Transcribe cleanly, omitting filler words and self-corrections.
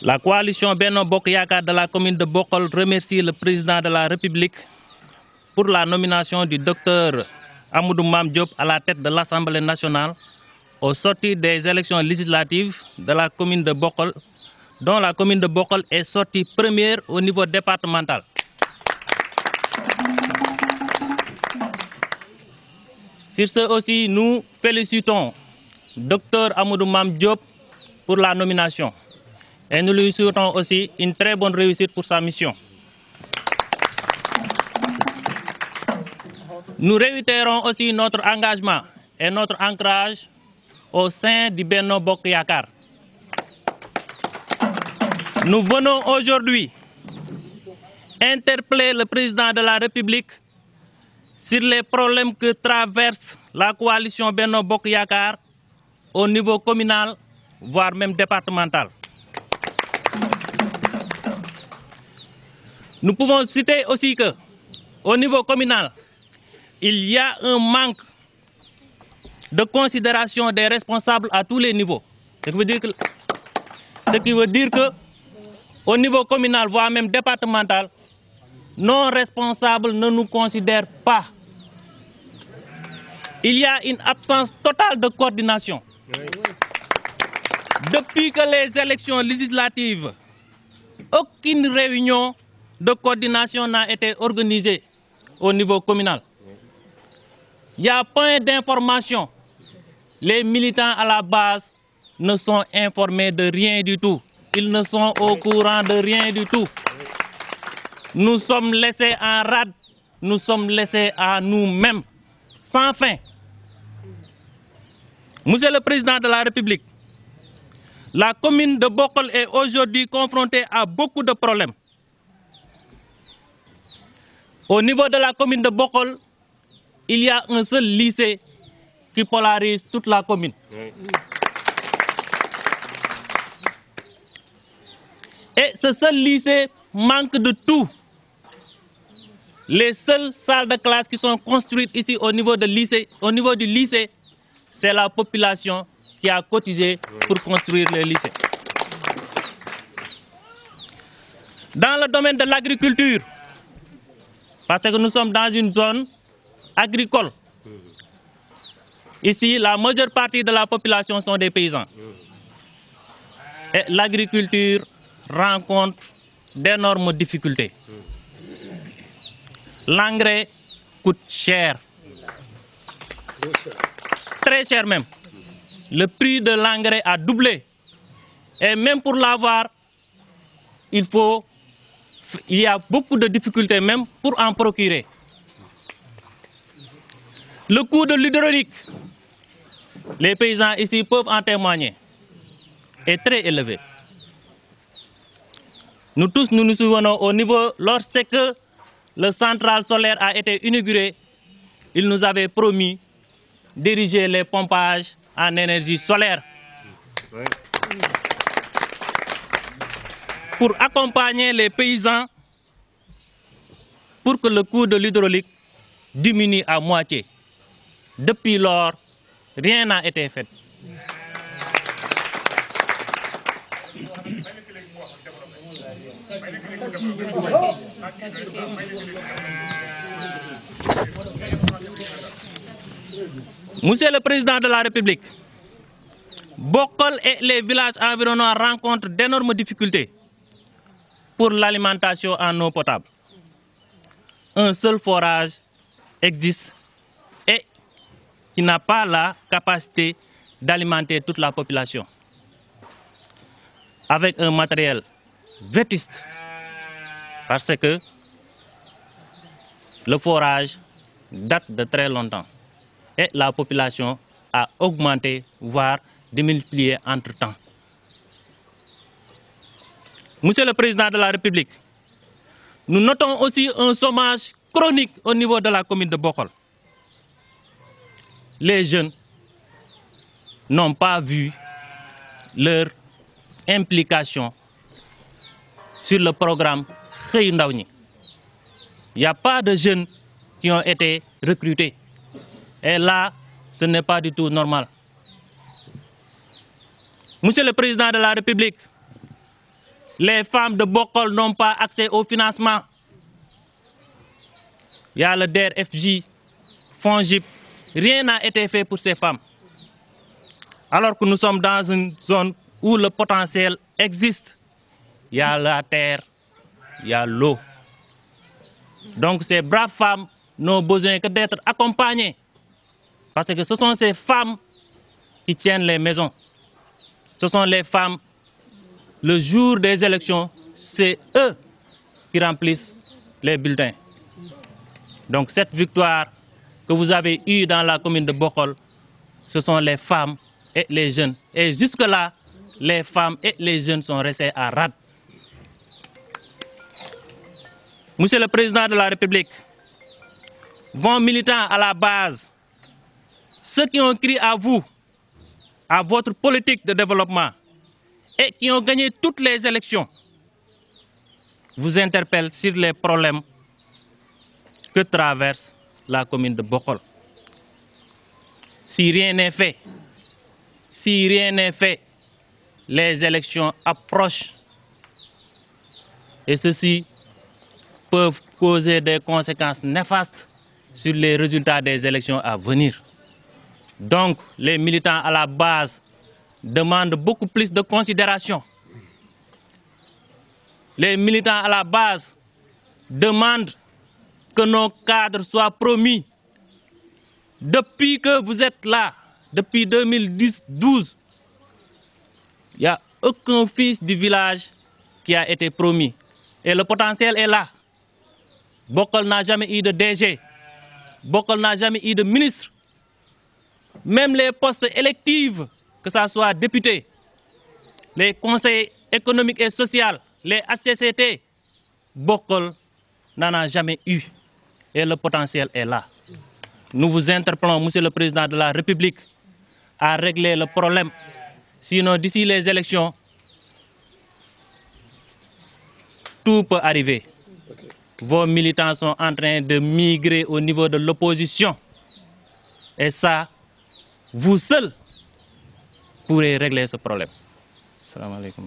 La coalition Benno Bokk Yakaar de la commune de Bokhol remercie le président de la République pour la nomination du docteur Amadou Mame Diop à la tête de l'Assemblée nationale au sortir des élections législatives de la commune de Bokhol, dont la commune de Bokhol est sortie première au niveau départemental. Sur ce aussi, nous félicitons docteur Amadou Mame Diop pour la nomination et nous lui souhaitons aussi une très bonne réussite pour sa mission. Nous réitérons aussi notre engagement et notre ancrage au sein du Benno Bokk Yakaar. Nous venons aujourd'hui interpeller le président de la République sur les problèmes que traverse la coalition Benno Bokk Yakaar au niveau communal, voire même départemental. Nous pouvons citer aussi que, au niveau communal, il y a un manque de considération des responsables à tous les niveaux. Ce qui veut dire que, au niveau communal, voire même départemental, nos responsables ne nous considèrent pas. Il y a une absence totale de coordination. Depuis que les élections législatives, aucune réunion de coordination n'a été organisée au niveau communal. Il y a point d'information. Les militants à la base ne sont informés de rien du tout. Ils ne sont au courant de rien du tout. Nous sommes laissés en rade, nous sommes laissés à nous-mêmes, sans fin. Monsieur le Président de la République, la commune de Bokhol est aujourd'hui confrontée à beaucoup de problèmes. Au niveau de la commune de Bokhol, il y a un seul lycée qui polarise toute la commune. Et ce seul lycée manque de tout. Les seules salles de classe qui sont construites ici au niveau du lycée, c'est la population qui a cotisé pour construire le lycée. Dans le domaine de l'agriculture, parce que nous sommes dans une zone agricole, ici la majeure partie de la population sont des paysans. Et l'agriculture rencontre d'énormes difficultés. L'engrais coûte cher, très cher même. Le prix de l'engrais a doublé. Et même pour l'avoir, il y a beaucoup de difficultés même pour en procurer. Le coût de l'hydraulique, les paysans ici peuvent en témoigner, est très élevé. Nous tous, nous nous souvenons au niveau, lorsque le central solaire a été inauguré, il nous avait promis d'ériger les pompages en énergie solaire. Oui. Pour accompagner les paysans, pour que le coût de l'hydraulique diminue à moitié. Depuis lors, rien n'a été fait. Monsieur le Président de la République, Bokhol et les villages environnants rencontrent d'énormes difficultés pour l'alimentation en eau potable. Un seul forage existe et qui n'a pas la capacité d'alimenter toute la population. Avec un matériel vétuste, parce que le forage date de très longtemps et la population a augmenté, voire démultiplié entre-temps. Monsieur le Président de la République, nous notons aussi un chômage chronique au niveau de la commune de Bokhol. Les jeunes n'ont pas vu leur implication sur le programme Xëyu Ndaw ñi. Il n'y a pas de jeunes qui ont été recrutés. Et là, ce n'est pas du tout normal. Monsieur le Président de la République, Les femmes de Bokhol n'ont pas accès au financement. Il y a le DER/FJ, FONGIP. Rien n'a été fait pour ces femmes. Alors que nous sommes dans une zone où le potentiel existe. Il y a la terre, il y a l'eau. Donc ces braves femmes n'ont besoin que d'être accompagnées. Parce que ce sont ces femmes qui tiennent les maisons. Ce sont les femmes, le jour des élections, c'est eux qui remplissent les bulletins. Donc cette victoire que vous avez eue dans la commune de Bokhol, ce sont les femmes et les jeunes. Et jusque-là, les femmes et les jeunes sont restés à rade. Monsieur le Président de la République, vos militants à la base, ceux qui ont crié à vous, à votre politique de développement et qui ont gagné toutes les élections, vous interpellent sur les problèmes que traverse la commune de Bokhol. Si rien n'est fait, les élections approchent et ceci peuvent causer des conséquences néfastes sur les résultats des élections à venir. Donc, les militants à la base demandent beaucoup plus de considération. Les militants à la base demandent que nos cadres soient promis. Depuis que vous êtes là, depuis 2012, il n'y a aucun fils du village qui a été promis. Et le potentiel est là. Bokhol n'a jamais eu de DG. Bokhol n'a jamais eu de ministre. Même les postes électifs, que ce soit députés, les conseils économiques et sociaux, les HCCT, Bokhol n'en a jamais eu. Et le potentiel est là. Nous vous interpellons, Monsieur le Président de la République, à régler le problème. Sinon, d'ici les élections, tout peut arriver. Vos militants sont en train de migrer au niveau de l'opposition. Et ça, vous seuls pourrez régler ce problème. Salam alaikum.